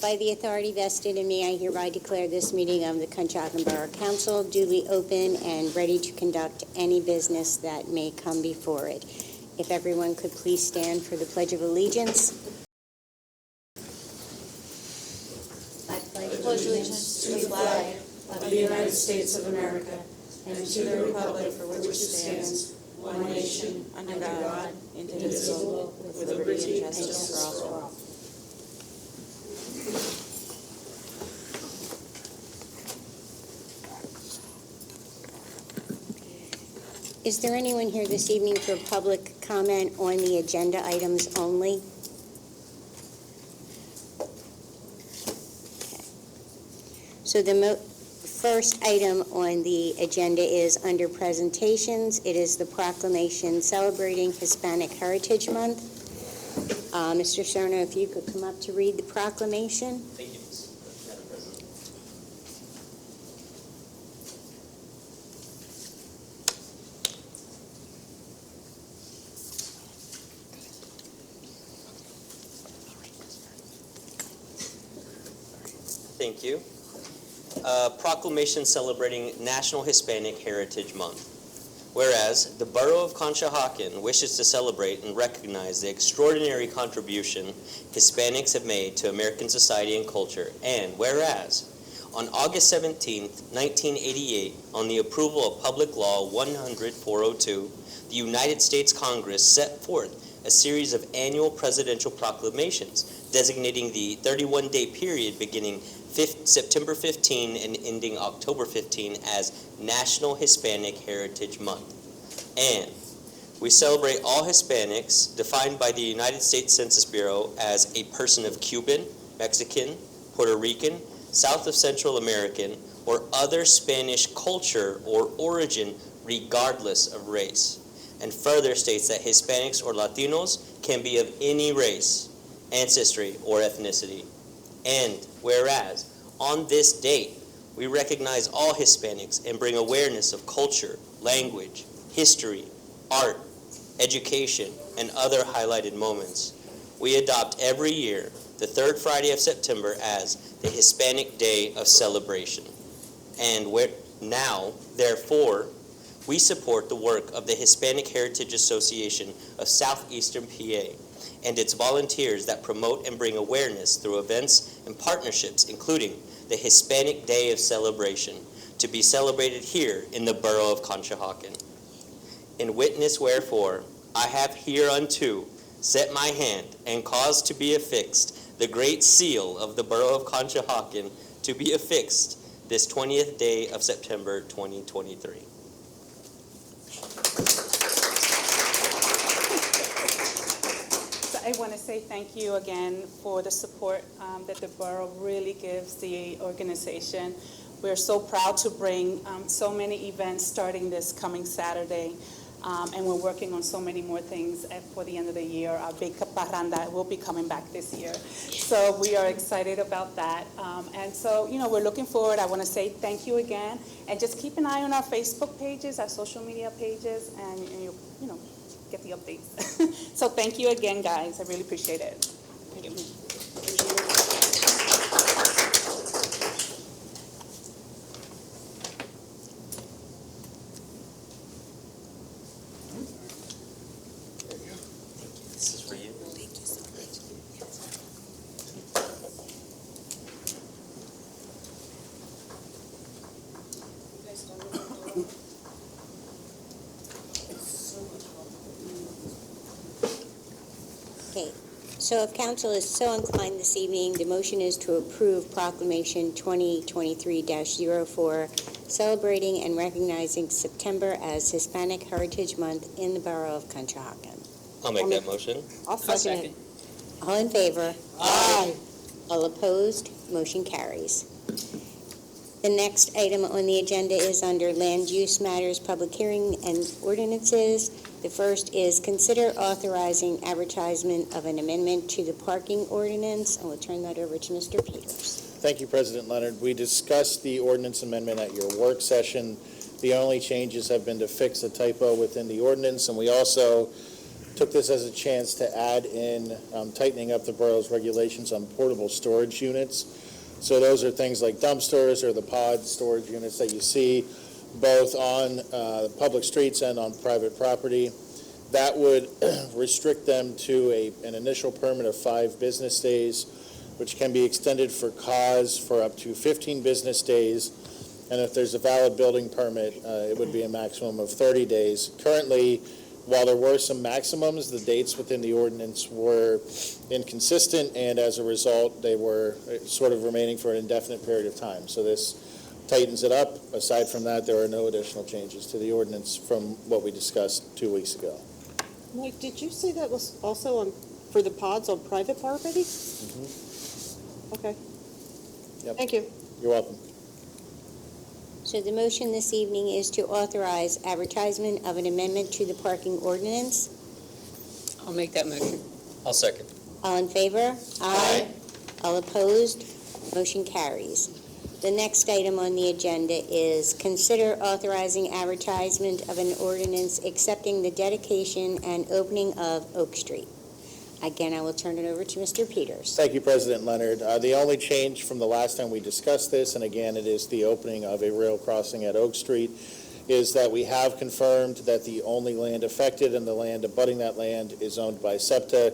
By the authority vested in me, I hereby declare this meeting of the Conshohocken Borough Council duly open and ready to conduct any business that may come before it. If everyone could please stand for the Pledge of Allegiance. I pledge allegiance to the flag of the United States of America and to the republic for which it stands, one nation, under God, indivisible, with liberty and justice for all. Is there anyone here this evening for public comment on the agenda items only? Okay. So the first item on the agenda is under presentations. It is the proclamation celebrating Hispanic Heritage Month. Mr. Cerno, if you could come up to read the proclamation. Thank you, Madam President. Thank you. Proclamation celebrating National Hispanic Heritage Month. Whereas the Borough of Conshohocken wishes to celebrate and recognize the extraordinary contribution Hispanics have made to American society and culture, and whereas on August 17, 1988, on the approval of Public Law 100-402, the United States Congress set forth a series of annual presidential proclamations designating the 31-day period beginning September 15 and ending October 15 as National Hispanic Heritage Month. And we celebrate all Hispanics defined by the United States Census Bureau as a person of Cuban, Mexican, Puerto Rican, South of Central American, or other Spanish culture or origin regardless of race. And further states that Hispanics or Latinos can be of any race, ancestry, or ethnicity. And whereas on this date, we recognize all Hispanics and bring awareness of culture, language, history, art, education, and other highlighted moments, we adopt every year the third Friday of September as the Hispanic Day of Celebration. And now, therefore, we support the work of the Hispanic Heritage Association of Southeastern PA and its volunteers that promote and bring awareness through events and partnerships, including the Hispanic Day of Celebration, to be celebrated here in the Borough of Conshohocken. In witness wherefore, I have hereunto set my hand and caused to be affixed the great seal of the Borough of Conshohocken to be affixed this 20th day of September 2023. I want to say thank you again for the support that the borough really gives the organization. We're so proud to bring so many events starting this coming Saturday, and we're working on so many more things for the end of the year. Our big parranda will be coming back this year. So we are excited about that. And so, we're looking forward. I want to say thank you again, and just keep an eye on our Facebook pages, our social media pages, and you get the updates. So thank you again, guys. I really appreciate it. Thank you. This is for you. Thank you so much. Okay, so if council is so inclined this evening, the motion is to approve Proclamation 2023-04, celebrating and recognizing September as Hispanic Heritage Month in the Borough of Conshohocken. I'll make that motion. I'll second it. All in favor? Aye. All opposed? Motion carries. The next item on the agenda is under Land Use Matters, Public Hearing and Ordinances. The first is consider authorizing advertisement of an amendment to the parking ordinance, and we'll turn that over to Mr. Peters. Thank you, President Leonard. We discussed the ordinance amendment at your work session. The only changes have been to fix a typo within the ordinance, and we also took this as a chance to add in tightening up the borough's regulations on portable storage units. So those are things like dumpsters or the pod storage units that you see both on public streets and on private property. That would restrict them to an initial permit of 5 business days, which can be extended for cause for up to 15 business days. And if there's a valid building permit, it would be a maximum of 30 days. Currently, while there were some maximums, the dates within the ordinance were inconsistent, and as a result, they were sort of remaining for an indefinite period of time. So this tightens it up. Aside from that, there are no additional changes to the ordinance from what we discussed 2 weeks ago. Mike, did you say that was also on, for the pods on private property? Okay. Yep. Thank you. You're welcome. So the motion this evening is to authorize advertisement of an amendment to the parking ordinance. I'll make that motion. I'll second. All in favor? Aye. All opposed? Motion carries. The next item on the agenda is consider authorizing advertisement of an ordinance accepting the dedication and opening of Oak Street. Again, I will turn it over to Mr. Peters. Thank you, President Leonard. The only change from the last time we discussed this, and again, it is the opening of a rail crossing at Oak Street, is that we have confirmed that the only land affected and the land abutting that land is owned by SEPTA.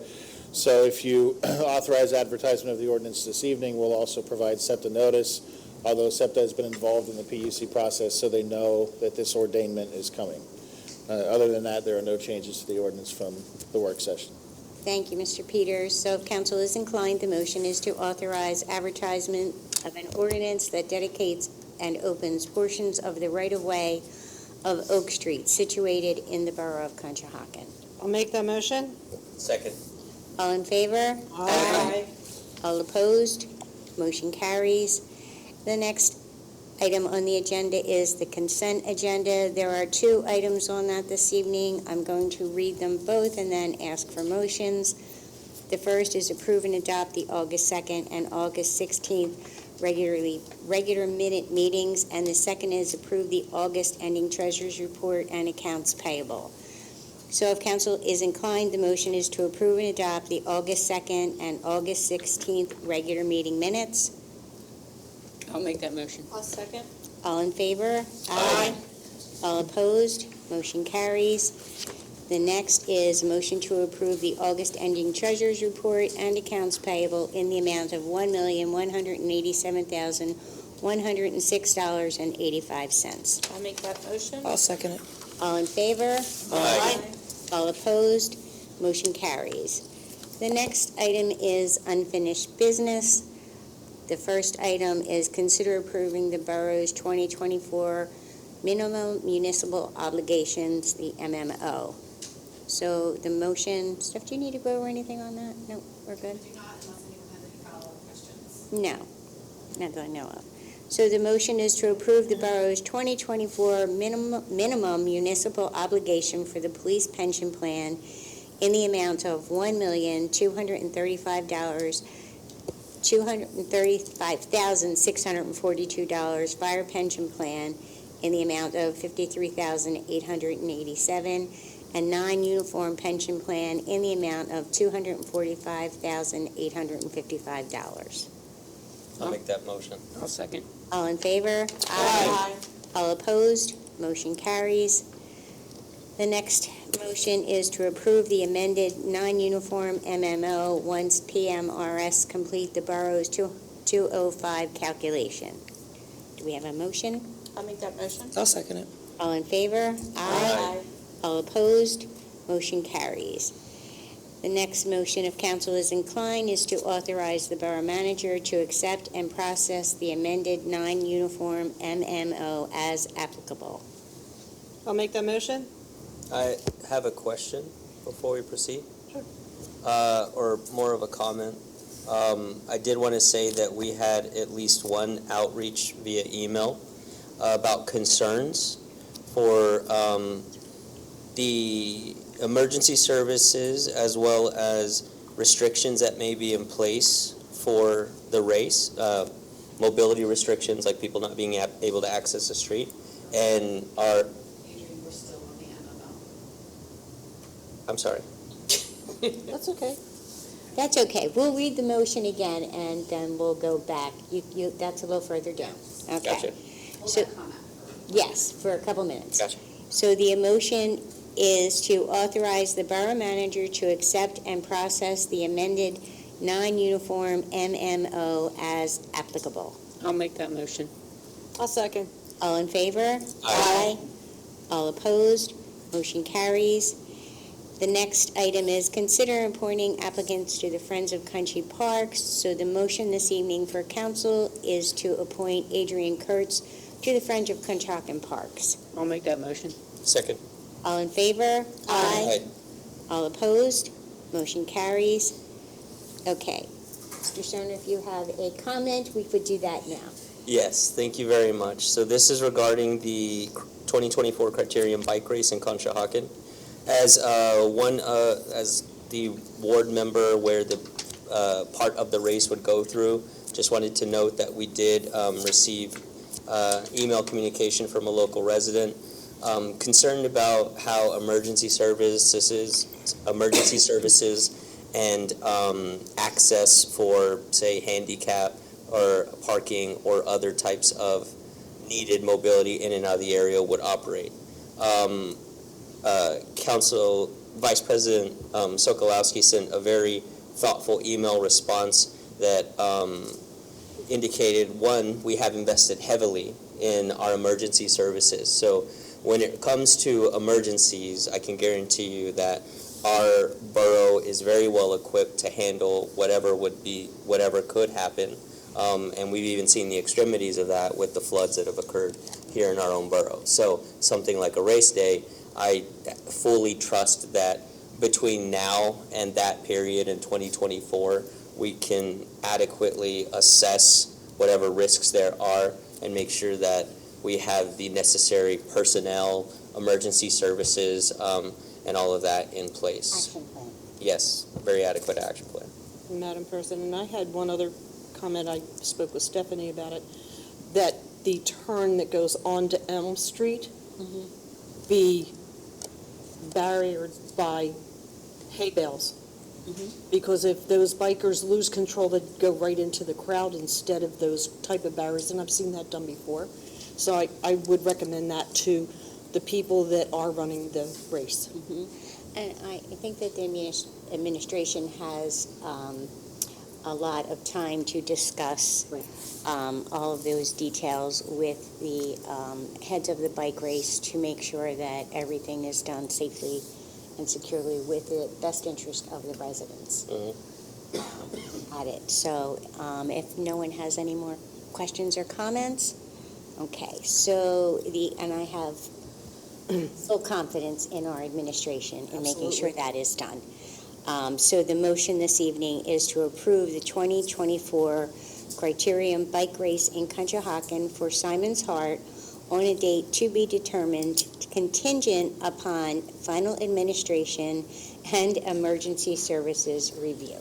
So if you authorize advertisement of the ordinance this evening, we'll also provide SEPTA notice, although SEPTA has been involved in the PUC process, so they know that this ordainment is coming. Other than that, there are no changes to the ordinance from the work session. Thank you, Mr. Peters. So if council is inclined, the motion is to authorize advertisement of an ordinance that dedicates and opens portions of the right-of-way of Oak Street situated in the Borough of Conshohocken. I'll make that motion. Second. All in favor? All opposed? Motion carries. The next item on the agenda is the consent agenda. There are 2 items on that this evening. I'm going to read them both and then ask for motions. The first is approve and adopt the August 2nd and August 16th regular minute meetings, and the second is approve the August ending treasurer's report and accounts payable. So if council is inclined, the motion is to approve and adopt the August 2nd and August 16th regular meeting minutes. I'll make that motion. I'll second. All in favor? Aye. All opposed? Motion carries. The next is a motion to approve the August ending treasurer's report and accounts payable in the amount of $1,187,106.85. I'll make that motion. I'll second it. All in favor? Aye. All opposed? Motion carries. The next item is unfinished business. The first item is consider approving the borough's 2024 minimum municipal obligations, the MMO. So the motion, Steph, do you need to go over anything on that? No, we're good? Do not, unless anyone has any follow-up questions. No, not that I know of. So the motion is to approve the borough's 2024 minimum municipal obligation for the police pension plan in the amount of $235,642, fire pension plan in the amount of $53,887, and non-uniform pension plan in the amount of $245,855. I'll make that motion. I'll second. All in favor? Aye. All opposed? Motion carries. The next motion is to approve the amended non-uniform MMO once PMRS complete the borough's 205 calculation. Do we have a motion? I'll make that motion. I'll second it. All in favor? Aye. All opposed? Motion carries. The next motion, if council is inclined, is to authorize the borough manager to accept and process the amended non-uniform MMO as applicable. I'll make that motion. I have a question before we proceed. Sure. Or more of a comment. I did want to say that we had at least one outreach via email about concerns for the emergency services as well as restrictions that may be in place for the race, mobility restrictions like people not being able to access the street, and our, Adrian, we're still on the MMO. I'm sorry. That's okay. That's okay. We'll read the motion again, and then we'll go back. That's a little further down. Okay. Gotcha. Hold So- that comment. Yes, for a couple minutes. Gotcha. So the motion is to authorize the borough manager to accept and process the amended non-uniform MMO as applicable. I'll make that motion. I'll second. All in favor? Aye. All opposed? Motion carries. The next item is consider appointing applicants to the Friends of Country Parks. So the motion this evening for council is to appoint Adrian Kurtz to the Friends of Conshohocken Parks. I'll make that motion. Second. All in favor? Aye. All opposed? Motion carries. Okay. Mr. Stoner, if you have a comment, we could do that now. Yes, thank you very much. So this is regarding the 2024 Criterium Bike Race in Conshohocken. As as the ward member where the part of the race would go through, just wanted to note that we did receive email communication from a local resident concerned about how emergency services and access for, say, handicap or parking or other types of needed mobility in and out of the area would operate. Council Vice President Sokolowski sent a very thoughtful email response that indicated, one, we have invested heavily in our emergency services. So when it comes to emergencies, I can guarantee you that our borough is very well equipped to handle whatever could happen. And we've even seen the extremities of that with the floods that have occurred here in our own borough. So something like a race day, I fully trust that between now and that period in 2024, we can adequately assess whatever risks there are and make sure that we have the necessary personnel, emergency services, and all of that in place. Action plan. Yes, very adequate action plan. Madam President, I had one other comment. I spoke with Stephanie about it, that the turn that goes onto Elm Street be barriered by hay bales. Because if those bikers lose control, they go right into the crowd instead of those type of barriers, and I've seen that done before. So I would recommend that to the people that are running the race. And I think that the administration has a lot of time to discuss all of those details with the heads of the bike race to make sure that everything is done safely and securely with the best interest of the residents at it. So if no one has any more questions or comments, okay. So and I have full confidence in our administration in making sure that is done. So the motion this evening is to approve the 2024 Criterium Bike Race in Conshohocken for Simon's Heart on a date to be determined, contingent upon final administration and emergency services review.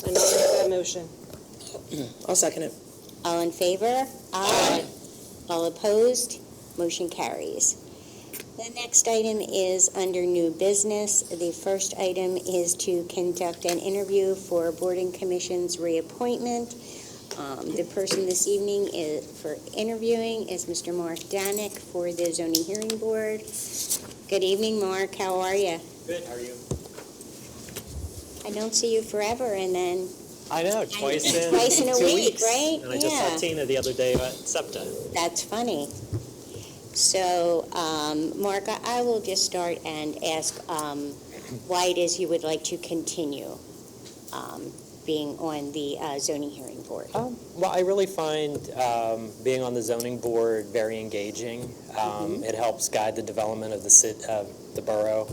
And I'll make that motion. I'll second it. All in favor? Aye. All opposed? Motion carries. The next item is under new business. The first item is to conduct an interview for Board and Commission's reappointment. The person this evening for interviewing is Mr. Mark Danick for the Zoning Hearing Board. Good evening, Mark. How are you? Good, how are you? I don't see you forever, and then I know, twice in a 2 week, weeks. right? And I just saw Yeah. Tina the other day at SEPTA. That's funny. So, Mark, I will just start and ask why it is you would like to continue being on the Zoning Hearing Board. Well, I really find being on the zoning board very engaging. It helps guide the development of the borough.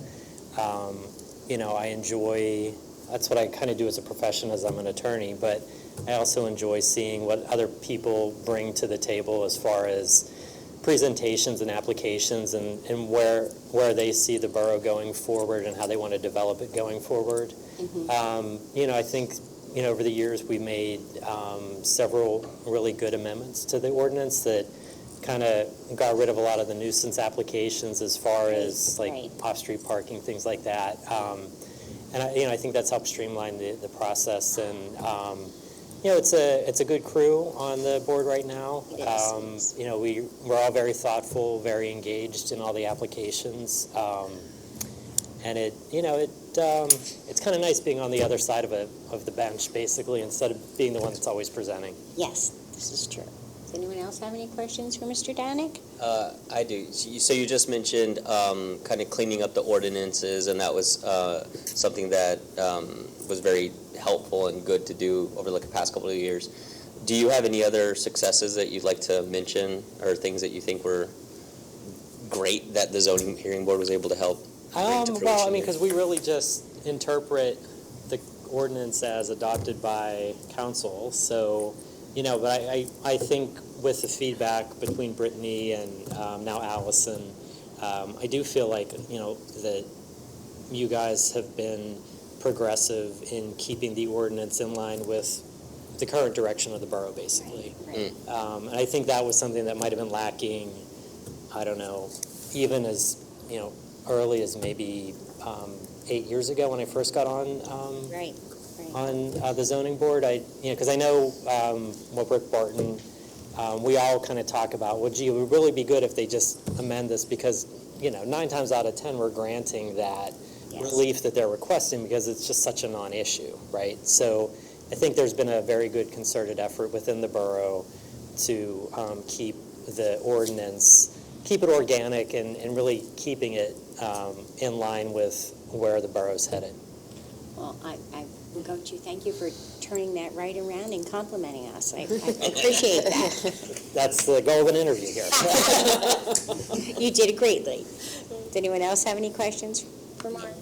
I enjoy, that's what I kind of do as a profession, as I'm an attorney, but I also enjoy seeing what other people bring to the table as far as presentations and applications and where they see the borough going forward and how they want to develop it going forward. I think over the years we made several really good amendments to the ordinance that kind of got rid of a lot of the nuisance applications as far as like Right. off-street parking, things like that. and I think that's helped streamline the process. And it's a good crew on the board right now. It is. We're all very thoughtful, very engaged in all the applications, and it's kind of nice being on the other side of the bench, basically, instead of being the one that's always presenting. Yes, this is true. Does anyone else have any questions for Mr. Donick? I do. So you just mentioned kind of cleaning up the ordinances, and that was something that was very helpful and good to do over the past couple of years. Do you have any other successes that you'd like to mention, or things that you think were great that the zoning hearing board was able to help bring to fruition? Well, because we really just interpret the ordinance as adopted by council, so, but I think with the feedback between Brittany and now Allison, I do feel like, that you guys have been progressive in keeping the ordinance in line with the current direction of the borough, basically. Right. And I think that was something that might have been lacking, I don't know, even as, early as maybe 8 years ago when I first got on Right. on the zoning board. Because I know Rick Barton, we all kind of talk about, well, gee, it would really be good if they just amend this, because 9 times out of 10 we're granting that Yes. relief that they're requesting because it's just such a non-issue, right? So I think there's been a very good concerted effort within the borough to keep the ordinance, keep it organic, and really keeping it in line with where the borough's headed. Well, I'm going to thank you for turning that right around and complimenting us. I appreciate that. That's the goal of an interview here. You did it greatly. Does anyone else have any questions for Mark?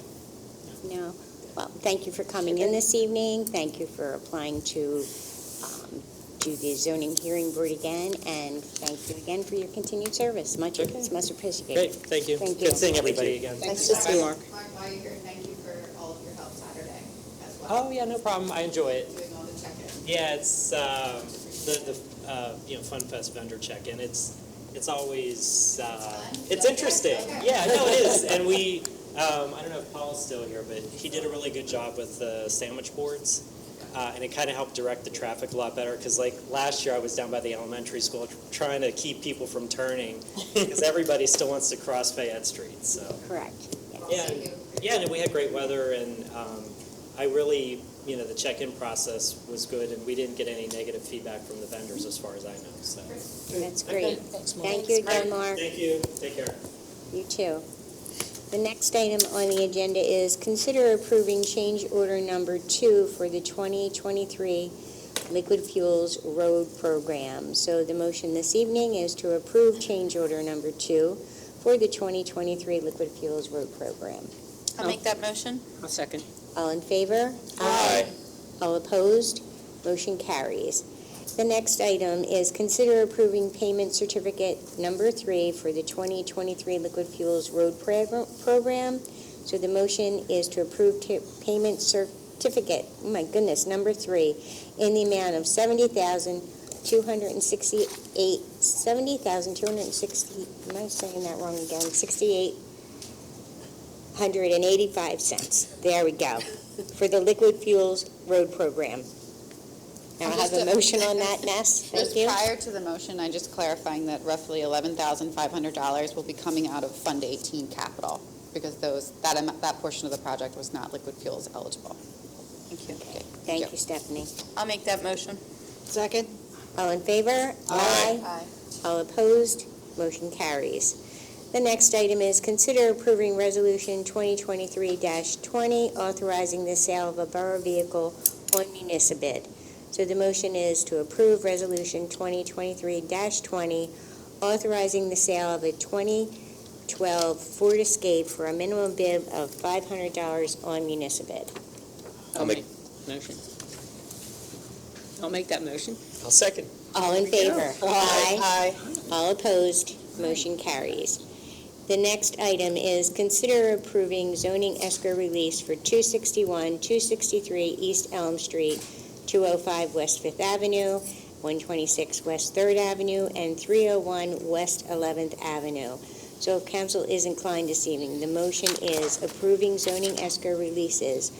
No? Well, thank you for coming in this evening. Thank you for applying to the zoning hearing board again, and thank you again for your continued service. Much appreciated. Great, thank you. Thank you. Good seeing everybody again. Nice to see you, Mark. While you're here, thank you for all of your help Saturday as well. Oh, yeah, no problem. I enjoy it. Doing all the check-in. Yeah, it's the Fun Fest vendor check-in. It's always it's interesting. Okay. Yeah, no, it is. And we I don't know if Paul's still here, but he did a really good job with the sandwich boards, and it kind of helped direct the traffic a lot better. Because last year I was down by the elementary school trying to keep people from turning because everybody still wants to cross Fayette Street. So Correct. yeah, and we had great weather, and I really, the check-in process was good, and we didn't get any negative feedback from the vendors as far as I know, so. That's great. Thanks, Mark. Thank you again, Mark. Thank you, take care. You too. The next item on the agenda is consider approving change order number 2 for the 2023 Liquid Fuels Road Program. So the motion this evening is to approve change order number 2 for the 2023 Liquid Fuels Road Program. I'll make that motion. I'll second. All in favor? Aye. All opposed? Motion carries. The next item is consider approving payment certificate number 3 for the 2023 Liquid Fuels Road Program. So the motion is to approve payment certificate, oh my goodness, number 3, in the amount of $70,260, am I saying that wrong again? 6,885 cents. There we go. For the Liquid Fuels Road Program. Now I have a motion on that, Ness. Thank Just you. prior to the motion, I'm just clarifying that roughly $11,500 will be coming out of Fund 18 capital, because that portion of the project was not liquid fuels eligible. Thank you. Okay. Thank you, Stephanie. I'll make that motion. Second? All in favor? Aye. All opposed? Motion carries. The next item is consider approving Resolution 2023-20, authorizing the sale of a borough vehicle on municipal bid. So the motion is to approve Resolution 2023-20, authorizing the sale of a 2012 Ford Escape for a minimum bid of $500 on municipal bid. I'll make- Motion. I'll make that motion. I'll second. All in favor? Aye. All opposed? Motion carries. The next item is consider approving zoning escrow release for 261, 263 East Elm Street, 205 West 5th Avenue, 126 West 3rd Avenue, and 301 West 11th Avenue. So if council is inclined this evening, the motion is approving zoning escrow releases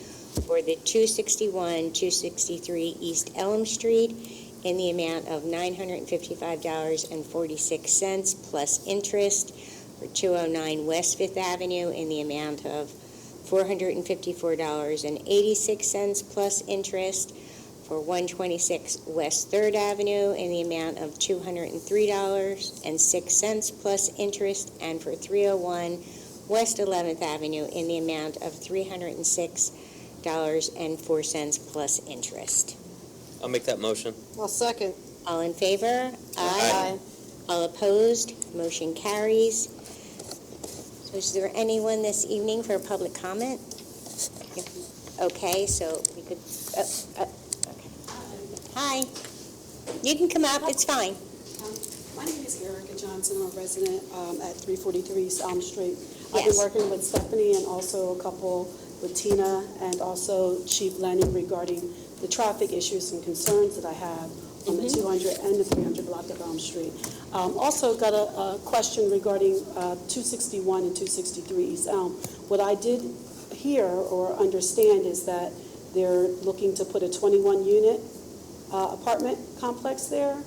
for the 261, 263 East Elm Street in the amount of $955.46 plus interest, for 209 West Fifth Avenue in the amount of $454.86 plus interest, for 126 West 3rd Avenue in the amount of $203.06 plus interest, and for 301 West 11th Avenue in the amount of $306.04 plus interest. I'll make that motion. I'll second. All in favor? Aye. All opposed? Motion carries. So is there anyone this evening for public comment? Okay, so we could, okay. Hi. You can come up, it's fine. My name is Erica Johnson. I'm a resident at 343 East Elm Street. I've Yes. been working with Stephanie and also a couple with Tina and also Chief Lennon regarding the traffic issues and concerns that I have on the 200 and the 300 block of Elm Street. Also got a question regarding 261 and 263 East Elm. What I did hear or understand is that they're looking to put a 21-unit apartment complex there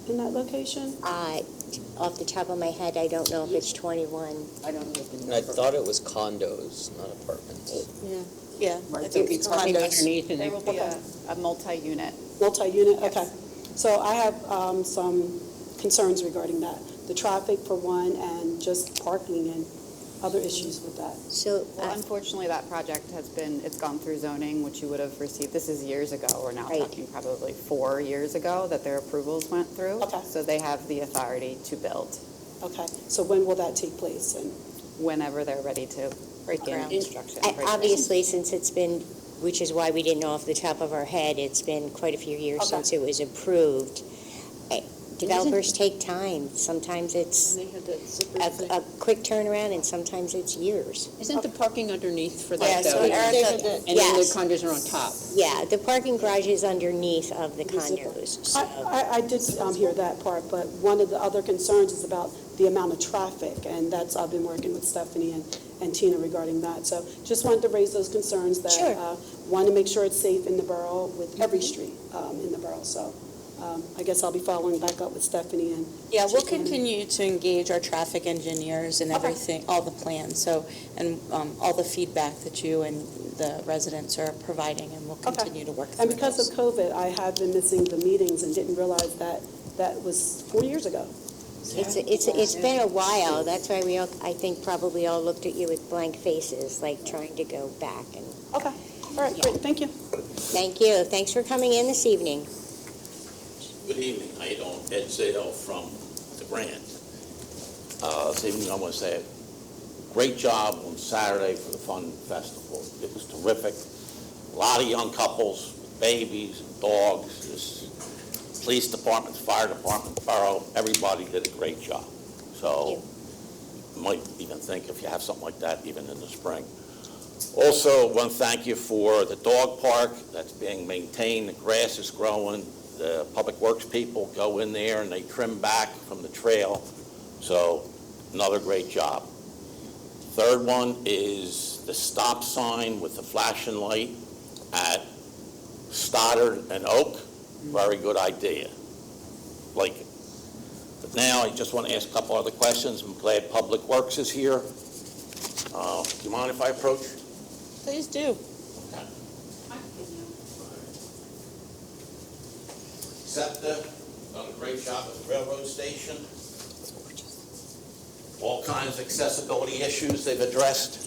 in that location? Off the top of my head, I don't know if it's 21. I don't know the And I thought it was condos, not apartments. Yeah. Right, there'll be parking condos. underneath and There will be a multi-unit. Multi-unit? Yes. Okay. So I have some concerns regarding that. The traffic for one and just parking and other issues with that. So, Well, unfortunately, that project it's gone through zoning, which you would have received. This is years ago. We're now Right. talking probably 4 years ago that their approvals went through. Okay. So they have the authority to build Okay. So when will that take place? And whenever they're ready to break ground. Construction. break ground. obviously, since it's been, which is why we didn't know off the top of our head, it's been quite a few years Okay. since it was approved. Developers take time. Sometimes it's they had that zipper thing. a quick turnaround, and sometimes it's years. Isn't the parking underneath for Yeah, that so though? Erica- And then the Yes. condos are on top. Yeah, the parking garage is underneath of the condos, so. I did hear that part, but one of the other concerns is about the amount of traffic, and I've been working with Stephanie and Tina regarding that. So just wanted to raise those concerns that, Sure. want to make sure it's safe in the borough with every street in the borough. So I guess I'll be following back up with Stephanie and. Yeah, we'll Chief Lennon. continue to engage our traffic engineers and Okay. everything, all the plans, so, and all the feedback that you and the residents are providing, and we'll Okay. continue to work through And because those. of COVID, I have been missing the meetings and didn't realize that that was 4 years ago. It's been a while. That's why we all, I think, probably all looked at you with blank faces, like trying to go back. And Okay, all right, great, thank you. thank you. Thanks for coming in this evening. Good evening. How you doing? Ed Zadell from the Grant. This evening I want to say great job on Saturday for the Fun Festival. It was terrific. A lot of young couples, babies, dogs, this police department, fire department, borough, everybody did a great job. So you might even think if you have something like that even in the spring. Also, want to thank you for the dog park that's being maintained. The grass is growing. The public works people go in there and they trim back from the trail. So another great job. Third one is the stop sign with the flashing light at Stoddard and Oak. Very good idea. Like it. But now I just want to ask a couple other questions. I'm glad Public Works is here. Do you mind if I approach? Please do. SEPTA, done a great job at the railroad station. All kinds of accessibility issues they've addressed.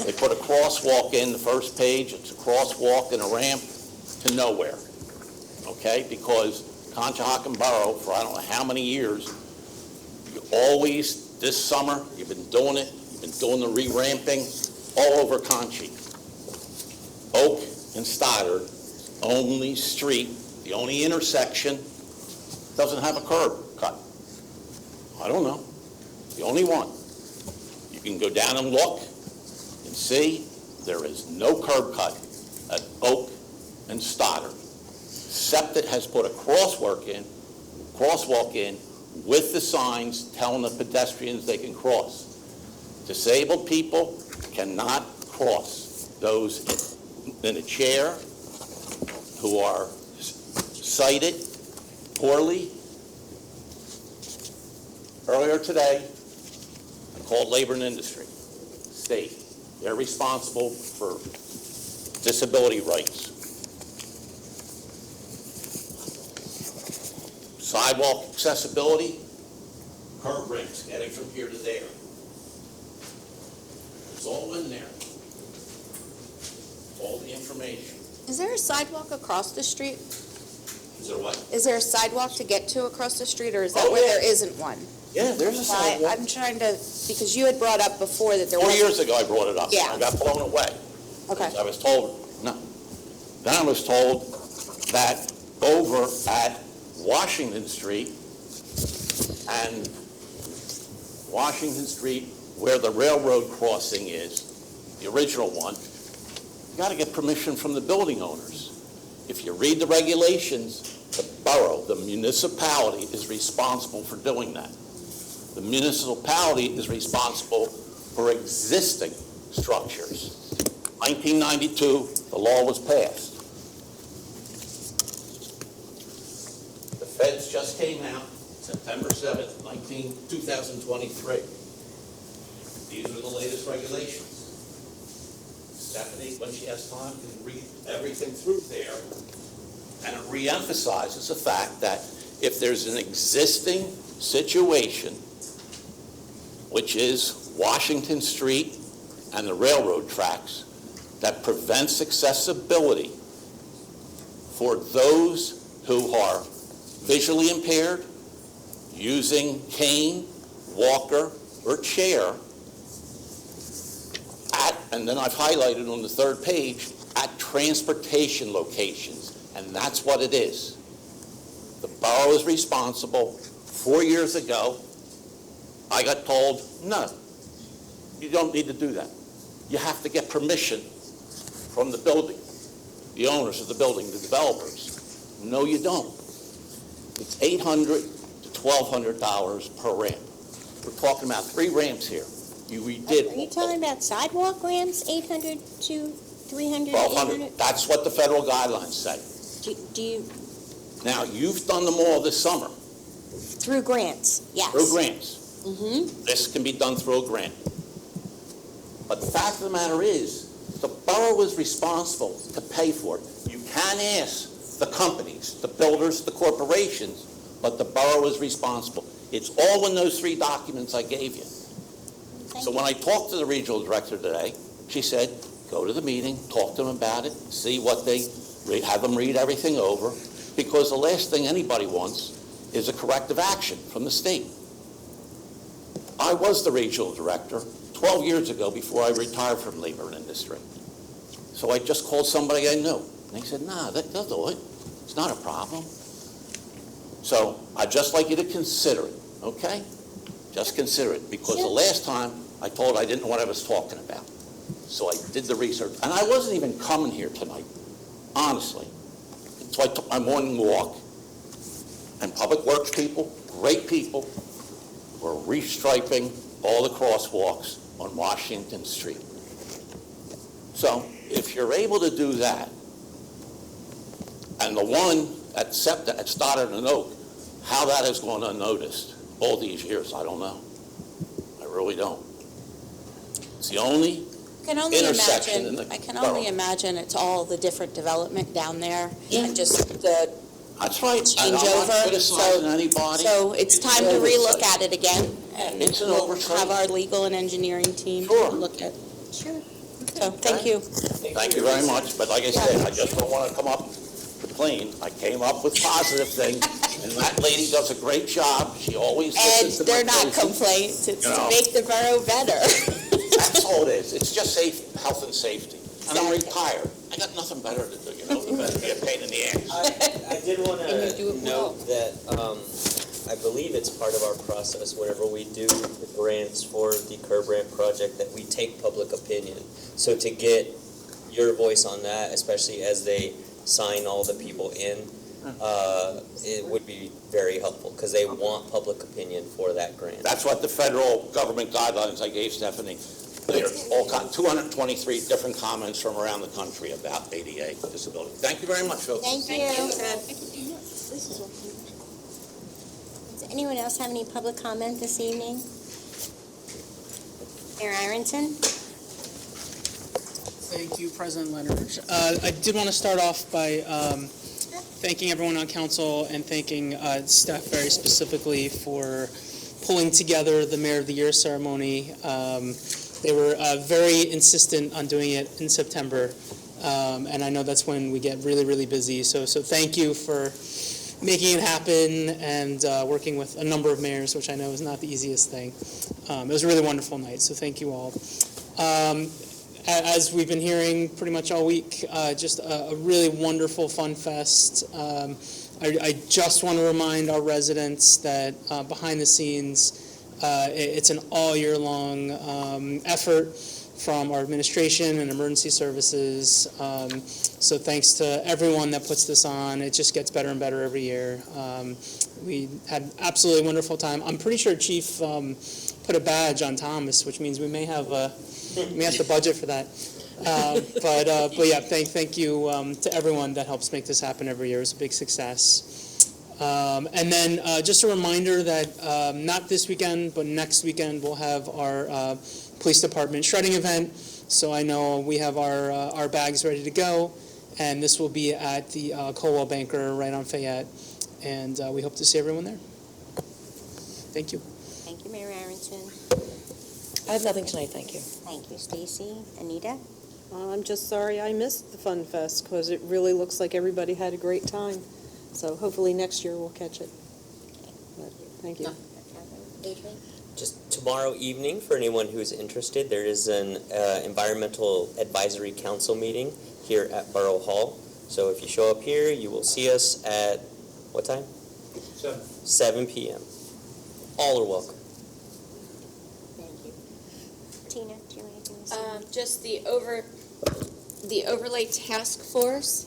They put a crosswalk in the first page. It's a crosswalk and a ramp to nowhere, okay? Because Conshohocken Borough, for I don't know how many years, you always, this summer, you've been doing it, you've been doing the re-ramping all over Conchi. Oak and Stoddard, only street, the only intersection, doesn't have a curb cut. I don't know, the only one. You can go down and look and see there is no curb cut at Oak and Stoddard. SEPTA has put a crosswalk crosswalk in with the signs telling the pedestrians they can cross. Disabled people cannot cross. Those in a chair who are sighted poorly. Earlier today, I called Labor and Industry, state. They're responsible for disability rights. Sidewalk accessibility, curb ramps, getting from here to there. It's all in there. All the information. Is there a sidewalk across the street? Is there what? Is there a sidewalk to get to across the street, or is that Oh, where yeah. there isn't one? Yeah, there's a sidewalk. I'm trying to, because you had brought up before that there 4 was. years ago, I brought it up. Yeah. I got blown away. Okay. I was told, no. Then I was told that over at Washington Street and Washington Street, where the railroad crossing is, the original one, you got to get permission from the building owners. If you read the regulations, the borough, the municipality is responsible for doing that. The municipality is responsible for existing structures. 1992, the law was passed. The feds just came out September 7th, 2023. These are the latest regulations. Stephanie, when she has time, can read everything through there. And it reemphasizes the fact that if there's an existing situation, which is Washington Street and the railroad tracks, that prevents accessibility for those who are visually impaired, using cane, walker, or chair, and then I've highlighted on the third page, at transportation locations, and that's what it is. The borough is responsible. 4 years ago, I got told, no, you don't need to do that. You have to get permission from the building, the owners of the building, the developers. No, you don't. It's $800 to $1,200 per ramp. We're talking about 3 ramps here. You redid. Are you talking about sidewalk ramps, 800 to 300, 1,200. 800? That's what the federal guidelines say. Do you, Now, you've done them all this summer, through grants, yes. through grants. Mm-hmm. This can be done through a grant. But the fact of the matter is, the borough is responsible to pay for it. You can ask the companies, the builders, the corporations, but the borough is responsible. It's all in those 3 documents I gave you. So when I talked to the regional director today, she said, go to the meeting, talk to them about it, see what they, have them read everything over, because the last thing anybody wants is a corrective action from the state. I was the regional director 12 years ago before I retired from Labor and Industry. So I just called somebody I knew, and they said, nah, they'll do it. It's not a problem. So I'd just like you to consider it, okay? Just consider it, because the last time I told I didn't know what I was talking about. So I did the research, and I wasn't even coming here tonight, honestly. So I took my morning walk, and Public Works people, great people, were restriping all the crosswalks on Washington Street. So if you're able to do that, and the one at SEPTA, at Stoddard and Oak, how that has gone unnoticed all these years, I don't know. I really don't. It's the only intersection in the I can only borough. imagine it's all the different development down there and just the That's right. And I'm not changeover. criticizing anybody. So it's time an to relook oversight. at it again. And It's an we'll oversight. have our legal and engineering team Sure. look at. Sure. So, thank you. Thank you very much, but like I said, I just don't want to come up complain. I came up with positive things, and that lady does a great job. She always And listens to my they're not places. complaints, it's You to know. make the borough better. That's all it is. It's just health and safety. And I'm retired. I got nothing better to do, than be a pain in the ass. I did want And you do to it well. note that I believe it's part of our process whenever we do the grants for the curb ramp project that we take public opinion. So to get your voice on that, especially as they sign all the people in, it would be very helpful, because they want public opinion for that grant. That's what the federal government guidelines I gave Stephanie. There's all 223 different comments from around the country about ADA disability. Thank you very much, folks. Thank you. Does anyone else have any public comment this evening? Mayor Aronson? Thank you, President Leonard. I did want to start off by thanking everyone on council and thanking staff very specifically for pulling together the Mayor of the Year ceremony. They were very insistent on doing it in September, and I know that's when we get really, really busy. So thank you for making it happen and working with a number of mayors, which I know is not the easiest thing. It was a really wonderful night, so thank you all. As we've been hearing pretty much all week, just a really wonderful Fun Fest. I just want to remind our residents that behind the scenes, it's an all year long effort from our administration and emergency services. So thanks to everyone that puts this on. It just gets better and better every year. We had absolutely wonderful time. I'm pretty sure Chief put a badge on Thomas, which means we may have the budget for that. But yeah, thank you to everyone that helps make this happen every year. It's a big success. And then just a reminder that not this weekend, but next weekend we'll have our police department shredding event. So I know we have our bags ready to go, and this will be at the Colwell Banker right on Fayette, and we hope to see everyone there. Thank you. Thank you, Mayor Aronson. I have nothing tonight, thank you. Thank you, Stacy. Anita? I'm just sorry I missed the Fun Fest because it really looks like everybody had a great time. So hopefully next year we'll catch it. But thank you. Adrian? Just tomorrow evening, for anyone who's interested, there is an Environmental Advisory Council meeting here at Borough Hall. So if you show up here, you will see us at, what time? 7 p.m. All are welcome. Thank you. Tina, do you have anything to say? Just the overlay task force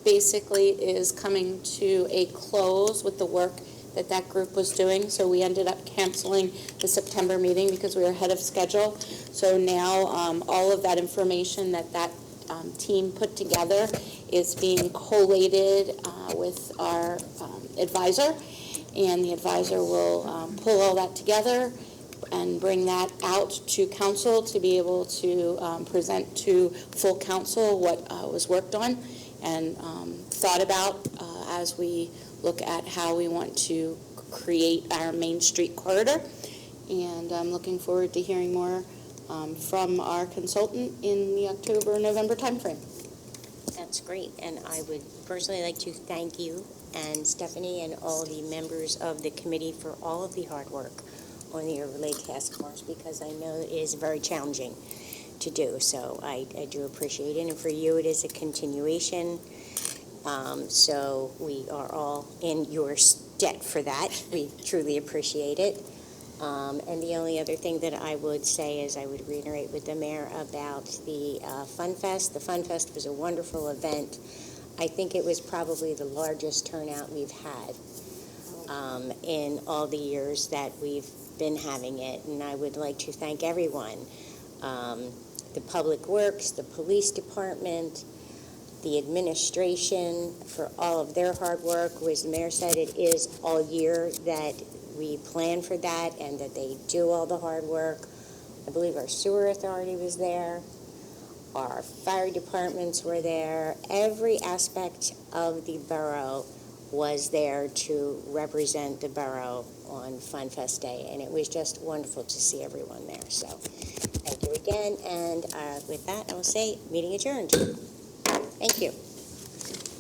basically is coming to a close with the work that group was doing. So we ended up canceling the September meeting because we were ahead of schedule. So now all of that information that team put together is being collated with our advisor, and the advisor will pull all that together and bring that out to council to be able to present to full council what was worked on and thought about as we look at how we want to create our Main Street corridor. And I'm looking forward to hearing more from our consultant in the October-November timeframe. That's great, and I would personally like to thank you and Stephanie and all the members of the committee for all of the hard work on the Overlay Task Force, because I know it is very challenging to do, so I do appreciate it. And for you, it is a continuation, so we are all in your debt for that. We truly appreciate it. And the only other thing that I would say is I would reiterate with the mayor about the Fun Fest. The Fun Fest was a wonderful event. I think it was probably the largest turnout we've had in all the years that we've been having it, and I would like to thank everyone, the Public Works, the Police Department, the administration for all of their hard work. As the mayor said, it is all year that we plan for that and that they do all the hard work. I believe our sewer authority was there, our fire departments were there. Every aspect of the borough was there to represent the borough on Fun Fest Day, and it was just wonderful to see everyone there. So thank you again, and with that, I will say meeting adjourned. Thank you.